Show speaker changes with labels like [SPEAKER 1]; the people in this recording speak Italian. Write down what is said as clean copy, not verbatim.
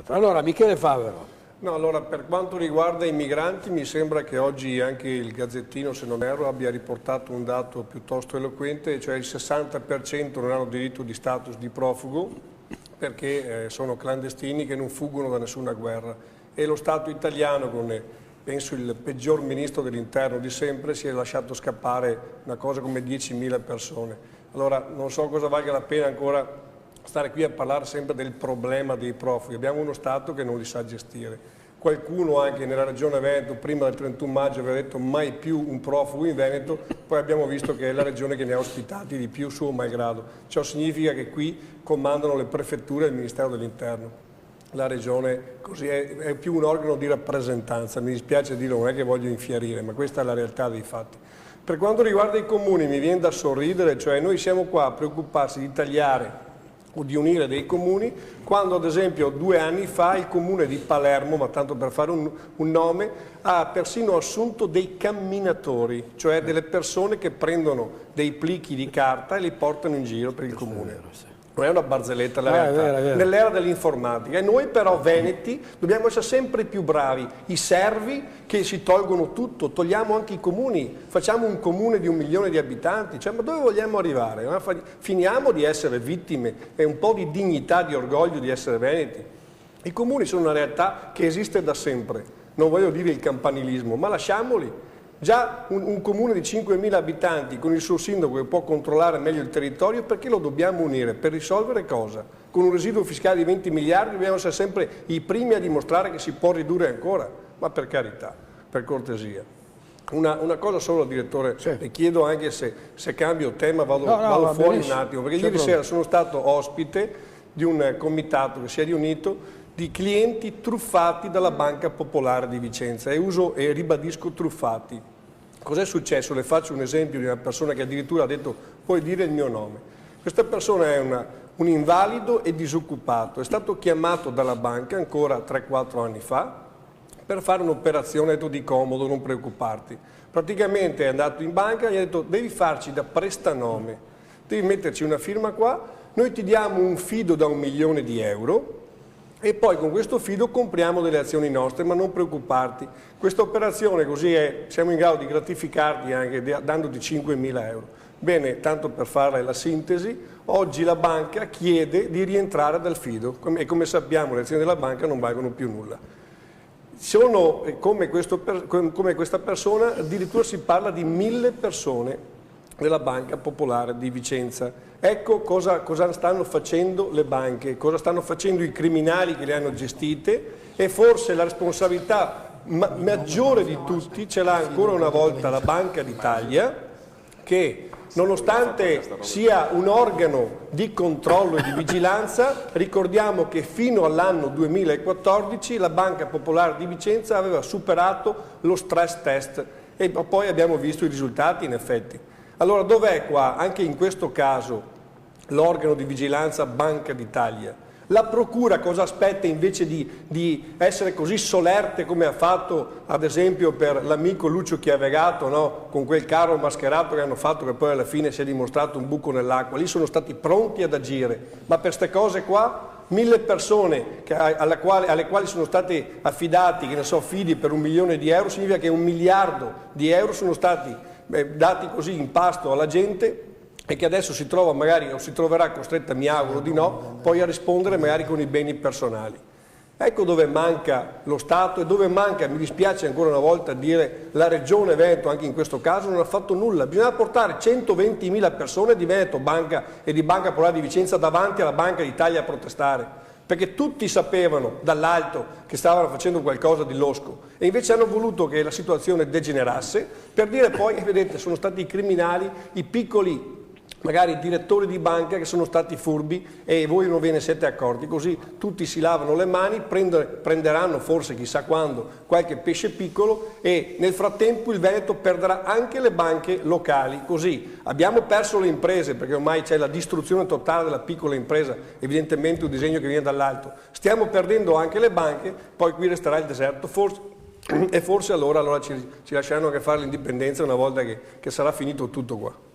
[SPEAKER 1] Allora, Michele Favero.
[SPEAKER 2] No, allora, per quanto riguarda i migranti, mi sembra che oggi anche il Gazzettino, se non erro, abbia riportato un dato piuttosto eloquente, cioè il 60% non hanno diritto di status di profugo perché sono clandestini che non fuggono da nessuna guerra. E lo Stato italiano, con penso il peggior ministro dell'interno di sempre, si è lasciato scappare una cosa come 10.000 persone. Allora, non so cosa valga la pena ancora stare qui a parlare sempre del problema dei profughi. Abbiamo uno Stato che non li sa gestire. Qualcuno anche nella regione Veneto prima del 31 maggio aveva detto mai più un profugo in Veneto, poi abbiamo visto che è la regione che ne ha ospitati di più suo malgrado. Ciò significa che qui comandano le prefetture e il Ministero dell'Interno. La regione così è più un organo di rappresentanza, mi dispiace dirlo, non è che voglio infierire, ma questa è la realtà dei fatti. Per quanto riguarda i comuni mi viene da sorridere, cioè noi siamo qua a preoccuparsi di tagliare o di unire dei comuni, quando ad esempio 2 anni fa il comune di Palermo, ma tanto per fare un nome, ha persino assunto dei camminatori, cioè delle persone che prendono dei plichi di carta e li portano in giro per il comune. Non è una barzelletta la realtà,
[SPEAKER 1] è vero.
[SPEAKER 2] Nell'era dell'informatica. E noi però veneti dobbiamo essere sempre più bravi, i servi che si tolgono tutto, togliamo anche i comuni, facciamo un comune di 1 milione di abitanti, cioè, ma dove vogliamo arrivare? Finiamo di essere vittime e un po' di dignità, di orgoglio di essere veneti. I comuni sono una realtà che esiste da sempre, non voglio dire il campanilismo, ma lasciamoli. Già un comune di 5.000 abitanti con il suo sindaco che può controllare meglio il territorio, perché lo dobbiamo unire? Per risolvere cosa? Con un residuo fiscale di 20 miliardi dobbiamo essere sempre i primi a dimostrare che si può ridurre ancora? Ma per carità, per cortesia. Una cosa solo, direttore, le chiedo anche se cambio tema, vado fuori un attimo, perché ieri sera sono stato ospite di un comitato che si è riunito di clienti truffati dalla Banca Popolare di Vicenza, e ribadisco truffati. Cos'è successo? Le faccio un esempio di una persona che addirittura ha detto puoi dire il mio nome. Questa persona è un invalido e disoccupato, è stato chiamato dalla banca ancora 3-4 anni fa per fare un'operazione, ha detto di comodo, non preoccuparti. Praticamente è andato in banca e gli ha detto devi farci da prestanome, devi metterci una firma qua, noi ti diamo un fido da 1 milione di euro e poi con questo fido compriamo delle azioni nostre, ma non preoccuparti. Questa operazione così siamo in grado di gratificarti anche dandoti 5.000 euro. Bene, tanto per fare la sintesi, oggi la banca chiede di rientrare dal fido e come sappiamo le azioni della banca non valgono più nulla. Sono come questa persona, addirittura si parla di 1.000 persone della Banca Popolare di Vicenza. Ecco cosa stanno facendo le banche, cosa stanno facendo i criminali che le hanno gestite, e forse la responsabilità maggiore di tutti ce l'ha ancora una volta la Banca d'Italia, che nonostante sia un organo di controllo e di vigilanza, ricordiamo che fino all'anno 2014 la Banca Popolare di Vicenza aveva superato lo stress test e poi abbiamo visto i risultati in effetti. Allora dov'è qua, anche in questo caso, l'organo di vigilanza Banca d'Italia? La Procura cosa aspetta invece di essere così solerte come ha fatto ad esempio per l'amico Lucio Chiavegato, no? Con quel carro mascherato che hanno fatto che poi alla fine si è dimostrato un buco nell'acqua? Lì sono stati pronti ad agire, ma per queste cose qua 1.000 persone alle quali sono stati affidati, che ne so, fidi per 1 milione di euro, significa che 1 miliardo di euro sono stati dati così in pasto alla gente e che adesso si trova magari o si troverà costretta, mi auguro di no, poi a rispondere magari con i beni personali. Ecco dove manca lo Stato e dove manca, mi dispiace ancora una volta dire, la Regione Veneto anche in questo caso non ha fatto nulla. Bisognava portare 120.000 persone di Veneto Banca e di Banca Popolare di Vicenza davanti alla Banca d'Italia a protestare, perché tutti sapevano dall'alto che stavano facendo qualcosa di losco e invece hanno voluto che la situazione degenerasse per dire poi, vedete, sono stati i criminali, i piccoli magari direttori di banca che sono stati furbi e voi non ve ne siete accorti, così tutti si lavano le mani, prenderanno forse chissà quando qualche pesce piccolo e nel frattempo il Veneto perderà anche le banche locali, così abbiamo perso le imprese perché ormai c'è la distruzione totale della piccola impresa, evidentemente un disegno che viene dall'alto, stiamo perdendo anche le banche, poi qui resterà il deserto, forse allora ci lasceranno che fare l'indipendenza una volta che sarà finito tutto qua.